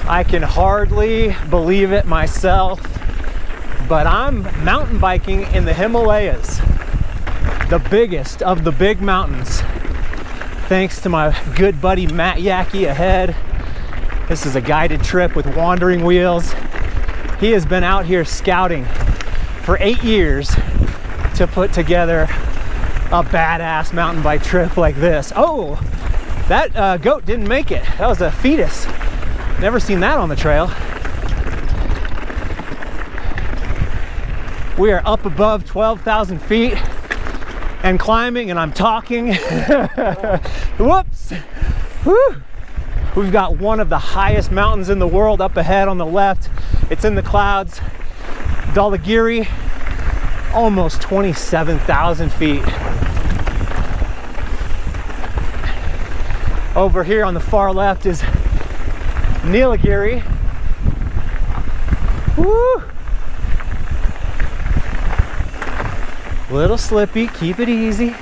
I can hardly believe it myself, but I'm mountain biking in the Himalayas, the biggest of the big mountains, thanks to my good buddy Matt Yackey ahead. This is a guided trip with wandering wheels. He has been out here scouting for 8 years to put together a badass mountain bike trip like this. Oh, that goat didn't make it. That was a fetus. Never seen that on the trail. We are up above 12,000 feet and climbing, and I'm talking. Whoops. Woo. We've got one of the highest mountains in the world up ahead on the left. It's in the clouds. Dhaulagiri, almost 27,000 feet. Over here on the far left is Nilagiri. Woo! Little slippy, keep it easy.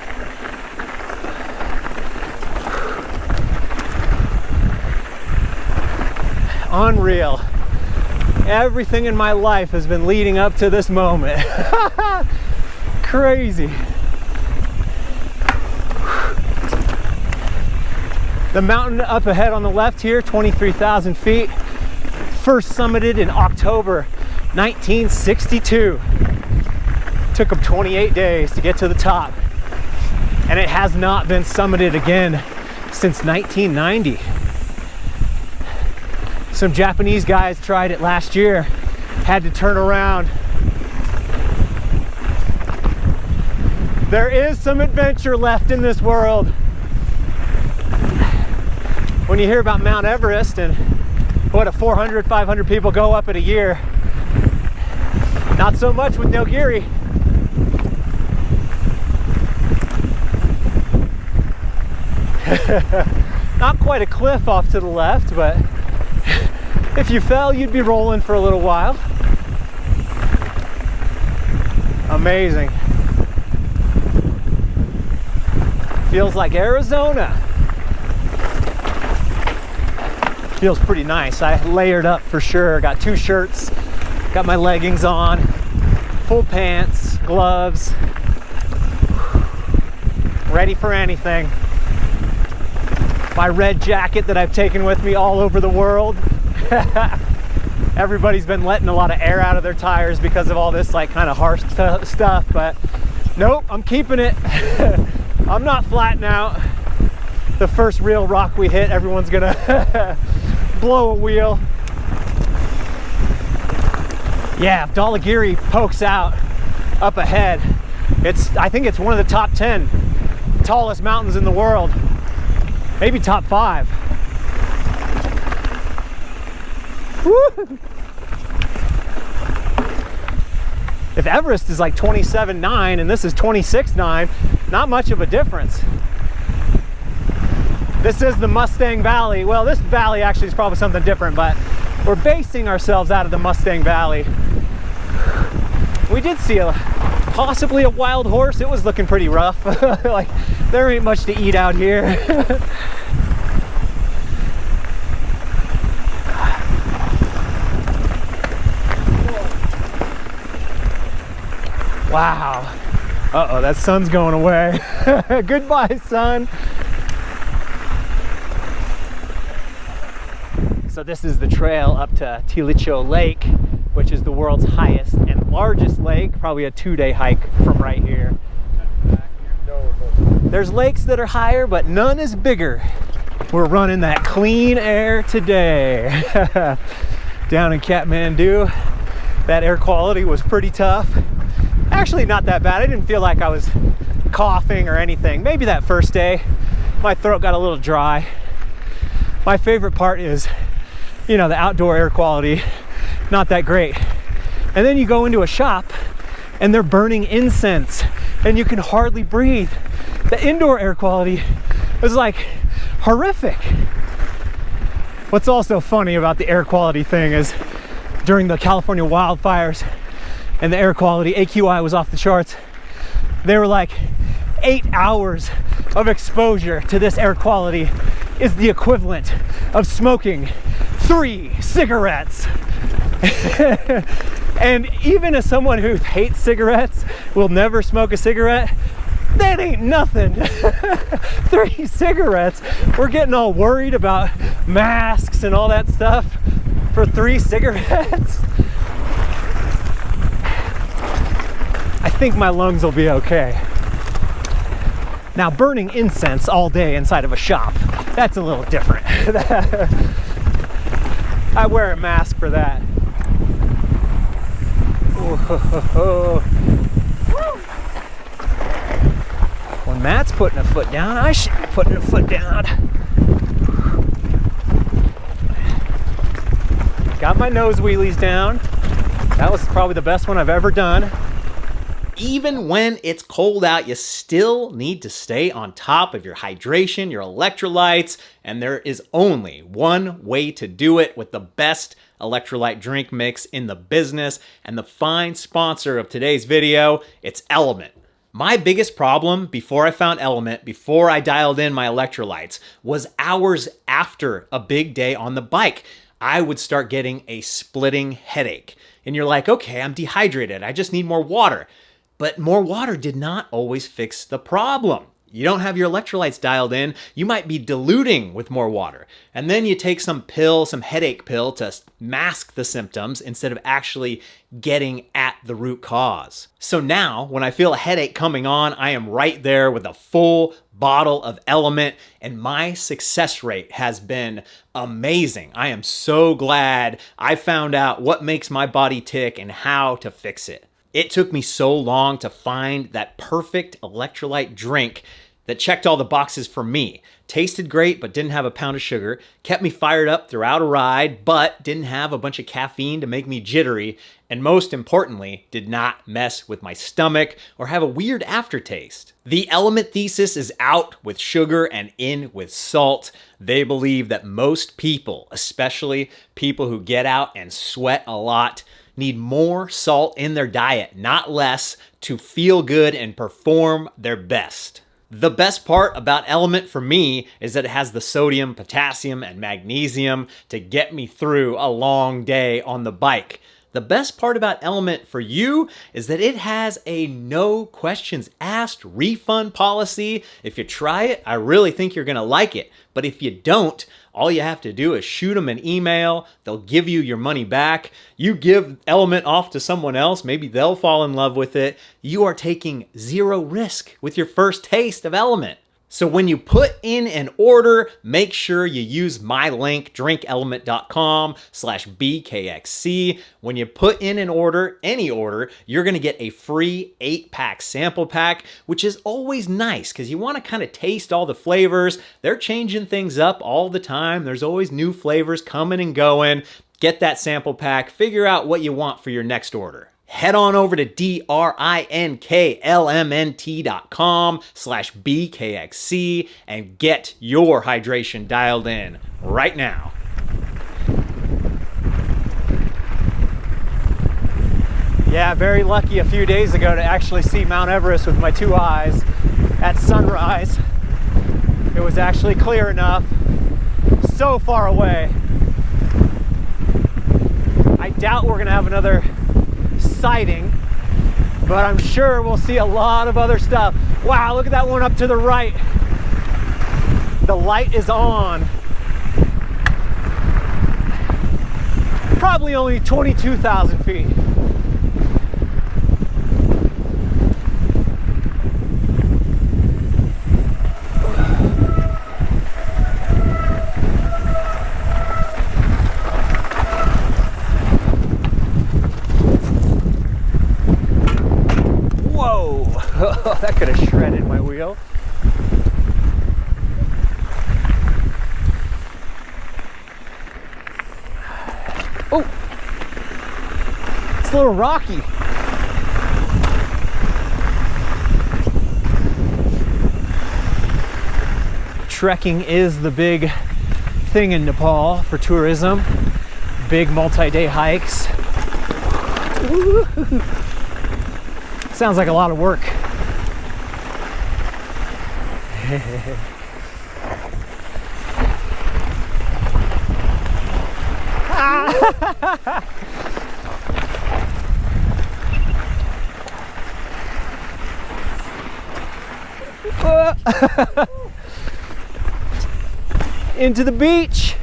Unreal. Everything in my life has been leading up to this moment. Crazy. The mountain up ahead on the left here, 23,000 feet, first summited in October 1962. Took them 28 days to get to the top, and it has not been summited again since 1990. Some Japanese guys tried it last year, had to turn around. There is some adventure left in this world. When you hear about Mount Everest and what, 400, 500 people go up it a year, not so much with Nilgiri. Not quite a cliff off to the left, but if you fell, you'd be rolling for a little while. Amazing. Feels like Arizona. Feels pretty nice. I layered up for sure. Got 2 shirts, got my leggings on, full pants, gloves, ready for anything. My red jacket that I've taken with me all over the world. Everybody's been letting a lot of air out of their tires because of all this like kind of harsh stuff, but nope, I'm keeping it. I'm not flatting out. The first real rock we hit, everyone's gonna blow a wheel. Yeah, Dhaulagiri pokes out up ahead. I think it's one of the top 10 tallest mountains in the world. Maybe top 5. Woo! If Everest is like 27.9 and this is 26.9, not much of a difference. This is the Mustang Valley. Well, this valley actually is probably something different, but we're basing ourselves out of the Mustang Valley. We did see possibly a wild horse. It was looking pretty rough. Like, there ain't much to eat out here. Wow. Uh-oh, that sun's going away. Goodbye, sun. So this is the trail up to Tilicho Lake, which is the world's highest and largest lake. Probably a 2-day hike from right here. There's lakes that are higher, but none is bigger. We're running that clean air today. Down in Kathmandu, that air quality was pretty tough. Actually, not that bad. I didn't feel like I was coughing or anything. Maybe that first day, my throat got a little dry. My favorite part is, you know, the outdoor air quality, not that great. And then you go into a shop and they're burning incense and you can hardly breathe. The indoor air quality is like horrific. What's also funny about the air quality thing is during the California wildfires and the air quality, AQI was off the charts. They were like 8 hours of exposure to this air quality is the equivalent of smoking 3 cigarettes. And even as someone who hates cigarettes, will never smoke a cigarette, that ain't nothing. 3 cigarettes. We're getting all worried about masks and all that stuff for 3 cigarettes. I think my lungs will be okay. Now, burning incense all day inside of a shop, that's a little different. I wear a mask for that. When Matt's putting a foot down, I should be putting a foot down. Got my nose wheelies down. That was probably the best one I've ever done. Even when it's cold out, you still need to stay on top of your hydration, your electrolytes, and there is only one way to do it with the best electrolyte drink mix in the business, and the fine sponsor of today's video, it's Element. My biggest problem before I found Element, before I dialed in my electrolytes, was hours after a big day on the bike. I would start getting a splitting headache. And you're like, okay, I'm dehydrated. I just need more water. But more water did not always fix the problem. You don't have your electrolytes dialed in, you might be diluting with more water. And then you take some pill, some headache pill to mask the symptoms instead of actually getting at the root cause. So now, when I feel a headache coming on, I am right there with a full bottle of Element, and my success rate has been amazing. I am so glad I found out what makes my body tick and how to fix it. It took me so long to find that perfect electrolyte drink that checked all the boxes for me. Tasted great, but didn't have a pound of sugar. Kept me fired up throughout a ride, but didn't have a bunch of caffeine to make me jittery. And most importantly, did not mess with my stomach or have a weird aftertaste. The Element thesis is out with sugar and in with salt. They believe that most people, especially people who get out and sweat a lot, need more salt in their diet, not less, to feel good and perform their best. The best part about Element for me is that it has the sodium, potassium, and magnesium to get me through a long day on the bike. The best part about Element for you is that it has a no questions asked refund policy. If you try it, I really think you're gonna like it. But if you don't, all you have to do is shoot them an email. They'll give you your money back. You give Element off to someone else. Maybe they'll fall in love with it. You are taking zero risk with your first taste of Element. So when you put in an order, make sure you use my link, drinkelement.com/BKXC. When you put in an order, any order, you're gonna get a free 8-pack sample pack, which is always nice because you wanna kind of taste all the flavors. They're changing things up all the time. There's always new flavors coming and going. Get that sample pack, figure out what you want for your next order. Head on over to drinklmnt.com/BKXC and get your hydration dialed in right now. Yeah, very lucky a few days ago to actually see Mount Everest with my 2 eyes at sunrise. It was actually clear enough, so far away. I doubt we're gonna have another sighting, but I'm sure we'll see a lot of other stuff. Wow, look at that one up to the right. The light is on. Probably only 22,000 feet. That could have shredded my wheel. Oh, it's a little rocky. Trekking is the big thing in Nepal for tourism. Big multi-day hikes. Woo-hoo. Sounds like a lot of work. Into the beach.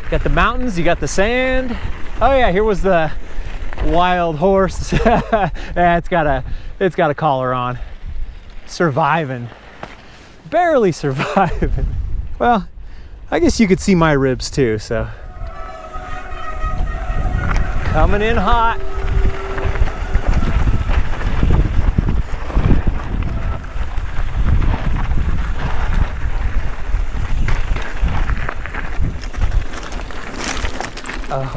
Got the mountains, you got the sand. Oh yeah, here was the wild horse. Yeah, it's got a collar on. Surviving. Barely surviving. Well, I guess you could see my ribs too, so. Coming in hot.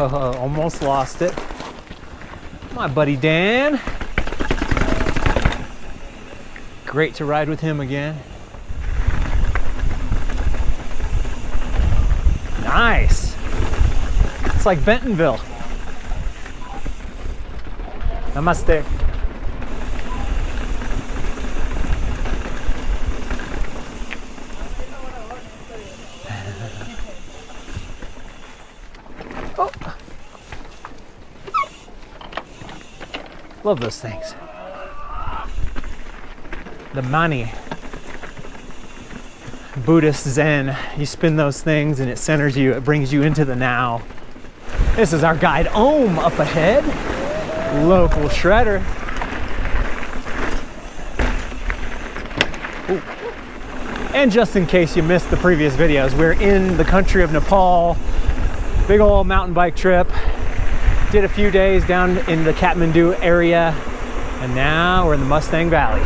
Almost lost it. My buddy Dan. Great to ride with him again. Nice. It's like Bentonville. Namaste. Oh. Love those things. The mani. Buddhist Zen. You spin those things and it centers you, it brings you into the now. This is our guide Om up ahead. Local shredder. Ooh. And just in case you missed the previous videos, we're in the country of Nepal. Big old mountain bike trip. Did a few days down in the Kathmandu area, and now we're in the Mustang Valley.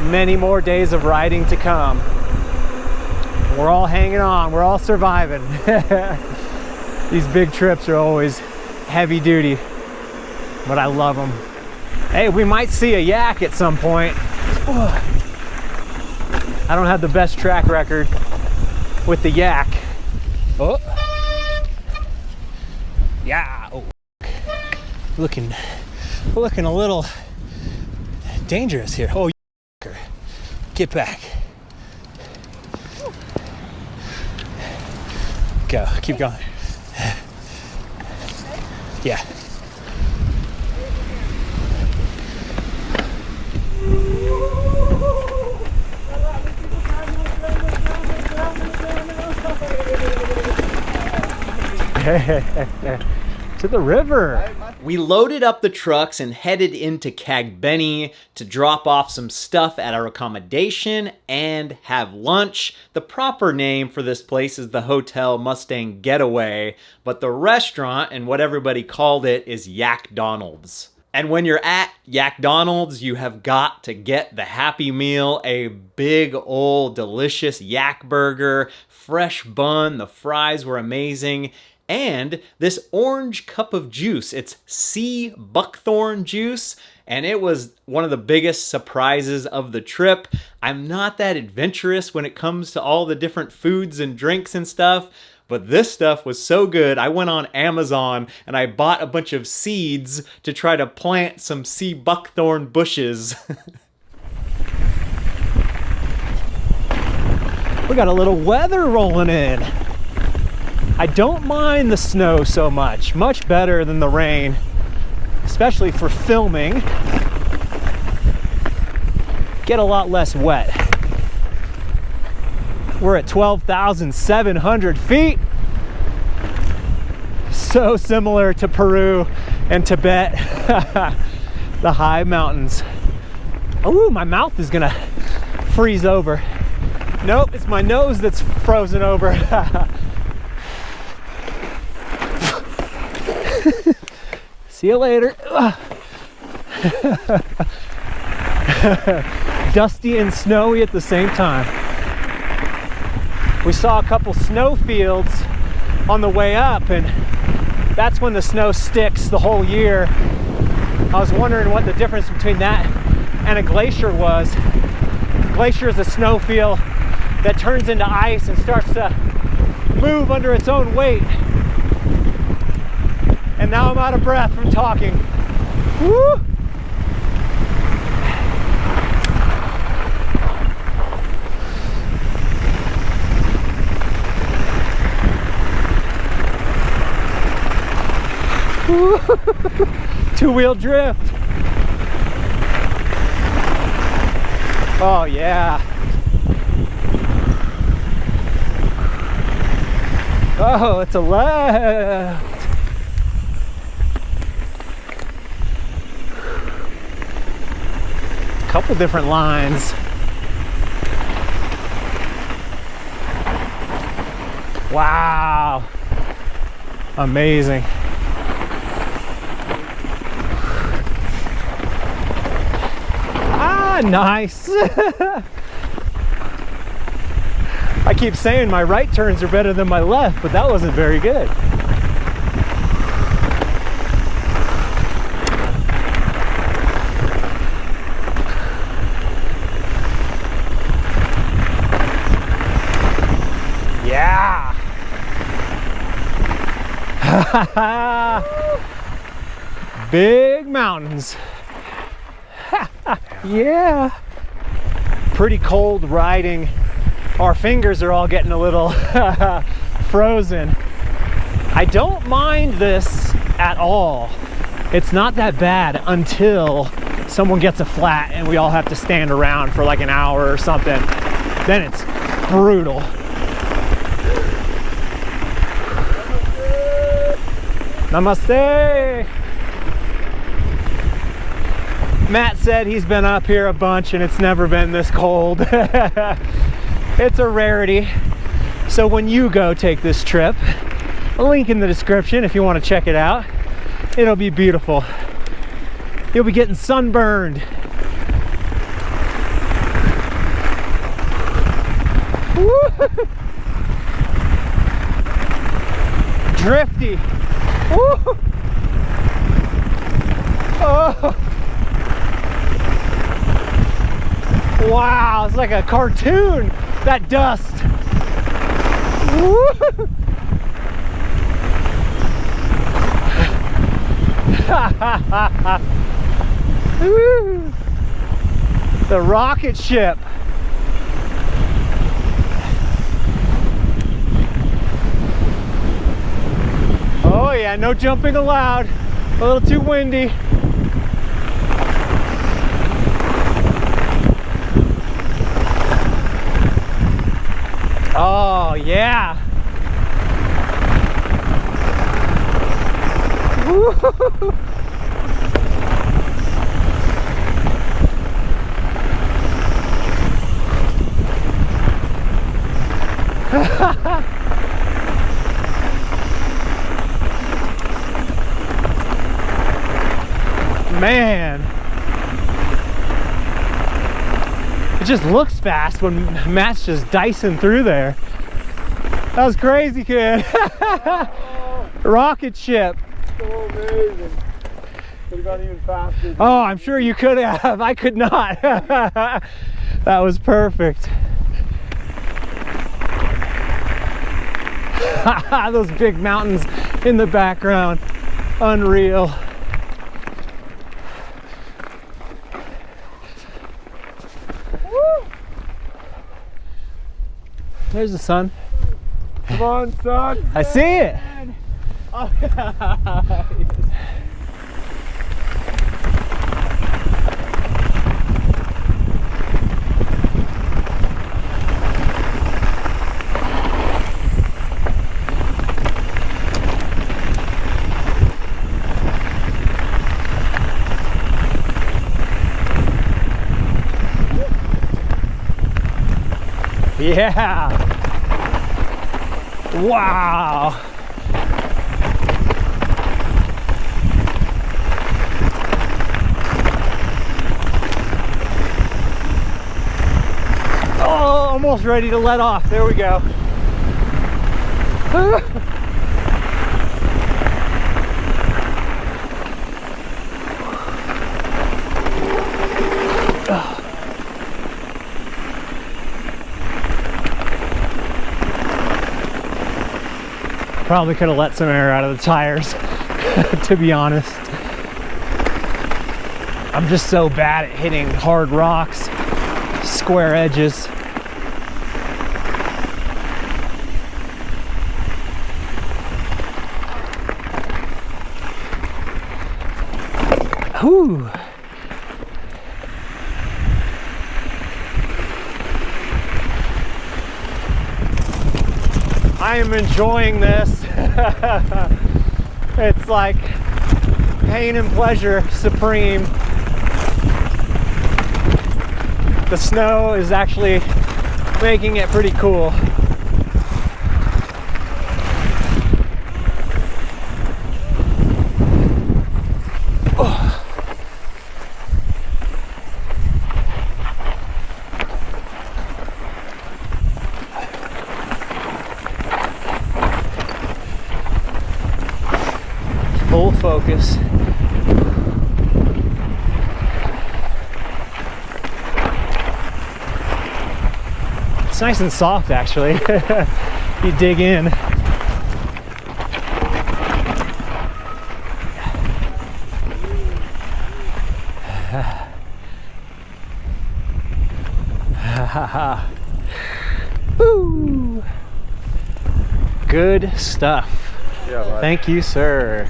Many more days of riding to come. We're all hanging on, we're all surviving. These big trips are always heavy duty, but I love them. Hey, we might see a yak at some point. I don't have the best track record with the yak. Oh. Yeah. Oh. Looking a little dangerous here. Oh, get back. Go, keep going. Yeah. To the river. We loaded up the trucks and headed into Kagbeni to drop off some stuff at our accommodation and have lunch. The proper name for this place is the Hotel Mustang Getaway, but the restaurant and what everybody called it is Yak McDonald's. And when you're at Yak McDonald's, you have got to get the Happy Meal, a big old delicious yak burger, fresh bun, the fries were amazing, and this orange cup of juice. It's sea buckthorn juice, and it was one of the biggest surprises of the trip. I'm not that adventurous when it comes to all the different foods and drinks and stuff, but this stuff was so good. I went on Amazon and I bought a bunch of seeds to try to plant some sea buckthorn bushes. We got a little weather rolling in. I don't mind the snow so much. Much better than the rain, especially for filming. Get a lot less wet. We're at 12,700 feet. So similar to Peru and Tibet, the high mountains. Ooh, my mouth is gonna freeze over. Nope, it's my nose that's frozen over. See you later. Dusty and snowy at the same time. We saw a couple snow fields on the way up, and that's when the snow sticks the whole year. I was wondering what the difference between that and a glacier was. A glacier is a snow field that turns into ice and starts to move under its own weight. And now I'm out of breath from talking. Woo! Two-wheel drift. Oh yeah. Oh, it's a left. Couple different lines. Wow. Amazing. Ah, nice. I keep saying my right turns are better than my left, but that wasn't very good. Yeah. Big mountains. Yeah. Pretty cold riding. Our fingers are all getting a little frozen. I don't mind this at all. It's not that bad until someone gets a flat and we all have to stand around for like an hour or something. Then it's brutal. Namaste. Matt said he's been up here a bunch and it's never been this cold. It's a rarity. So when you go take this trip, a link in the description if you want to check it out. It'll be beautiful. You'll be getting sunburned. Woo! Drifty. Woo! Oh. Wow, it's like a cartoon, that dust. Woo! The rocket ship. Oh yeah, no jumping allowed. A little too windy. Oh yeah. Woo-hoo-hoo. Man, it just looks fast when Matt's just dicing through there. That was crazy, kid. Rocket ship. So amazing. Could have gone even faster. Oh, I'm sure you could have. I could not. That was perfect. Those big mountains in the background. Unreal. Woo! There's the sun. Come on, son. I see it. Oh, yeah. Yeah. Wow. Oh, almost ready to let off. There we go. Probably could have let some air out of the tires, to be honest. I'm just so bad at hitting hard rocks, square edges. Whew. I am enjoying this. It's like pain and pleasure supreme. The snow is actually making it pretty cool. Full focus. It's nice and soft actually. You dig in. Woo. Good stuff. Yeah, right. Thank you, sir.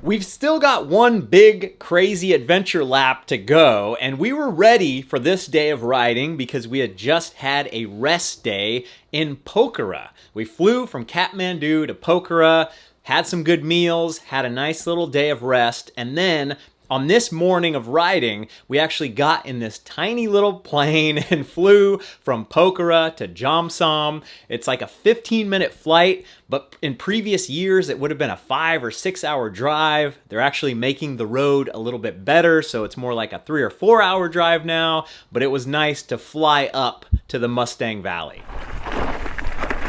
We've still got one big crazy adventure lap to go, and we were ready for this day of riding because we had just had a rest day in Pokhara. We flew from Kathmandu to Pokhara, had some good meals, had a nice little day of rest, and then on this morning of riding, we actually got in this tiny little plane and flew from Pokhara to Jomsom. It's like a 15-minute flight, but in previous years, it would have been a 5 or 6 hour drive. They're actually making the road a little bit better, so it's more like a 3 or 4 hour drive now, but it was nice to fly up to the Mustang Valley.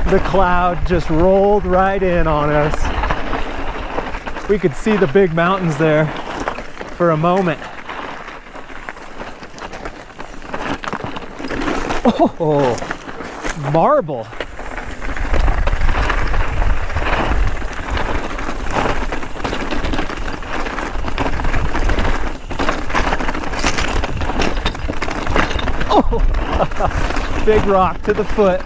The cloud just rolled right in on us. We could see the big mountains there for a moment. Oh, marble. Oh, big rock to the foot.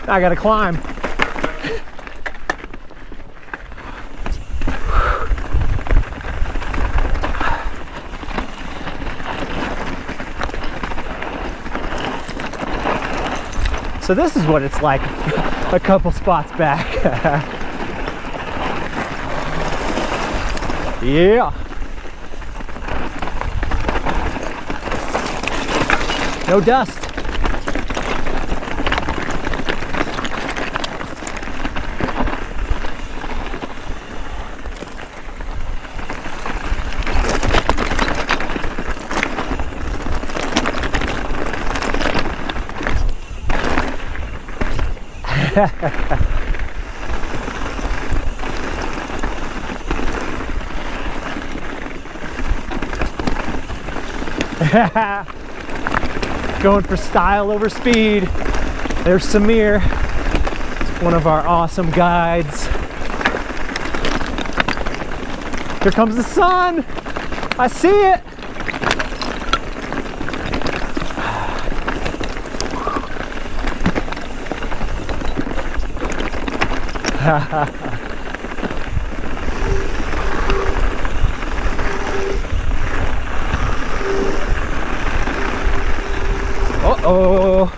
I gotta climb. So this is what it's like a couple spots back. Yeah. No dust. Going for style over speed. There's Samir, one of our awesome guides. Here comes the sun. I see it. Uh-oh.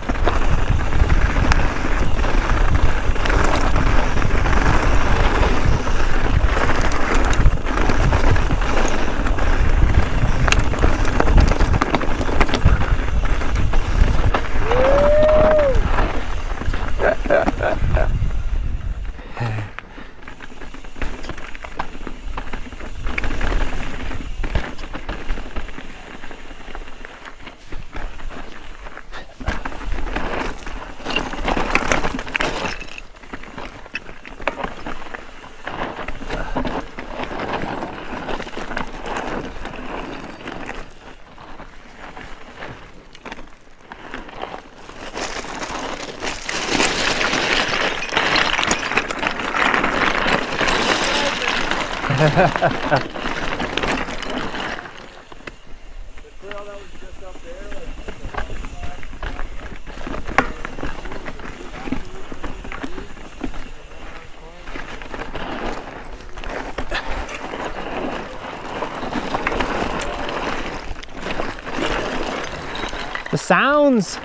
The sounds.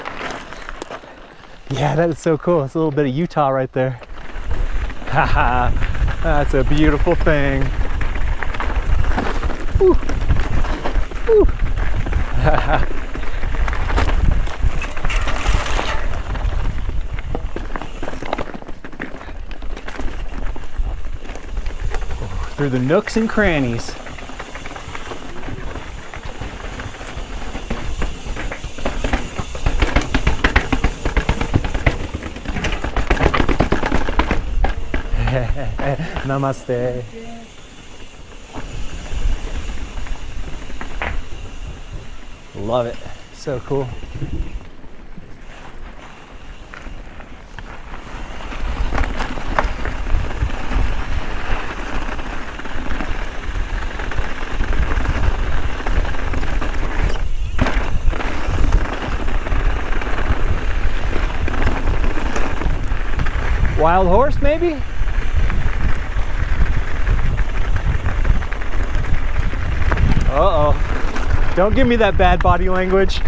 Yeah, that is so cool. It's a little bit of Utah right there. Haha, that's a beautiful thing. Woo. Woo. Through the nooks and crannies. Namaste. Love it. So cool. Wild horse, maybe? Uh-oh. Don't give me that bad body language.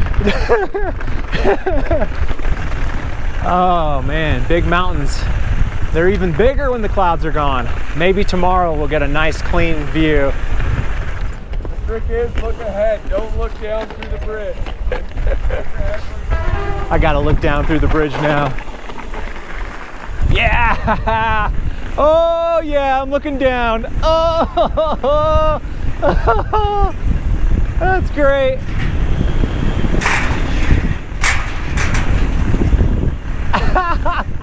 Oh man, big mountains. They're even bigger when the clouds are gone. Maybe tomorrow we'll get a nice clean view. The trick is look ahead, don't look down through the bridge. I gotta look down through the bridge now. Yeah! Oh yeah, I'm looking down. Oh, that's great.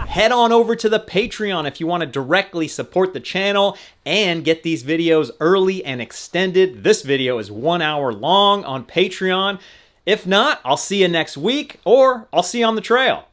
Head on over to the Patreon if you want to directly support the channel and get these videos early and extended. This video is 1 hour long on Patreon. If not, I'll see you next week, or I'll see you on the trail.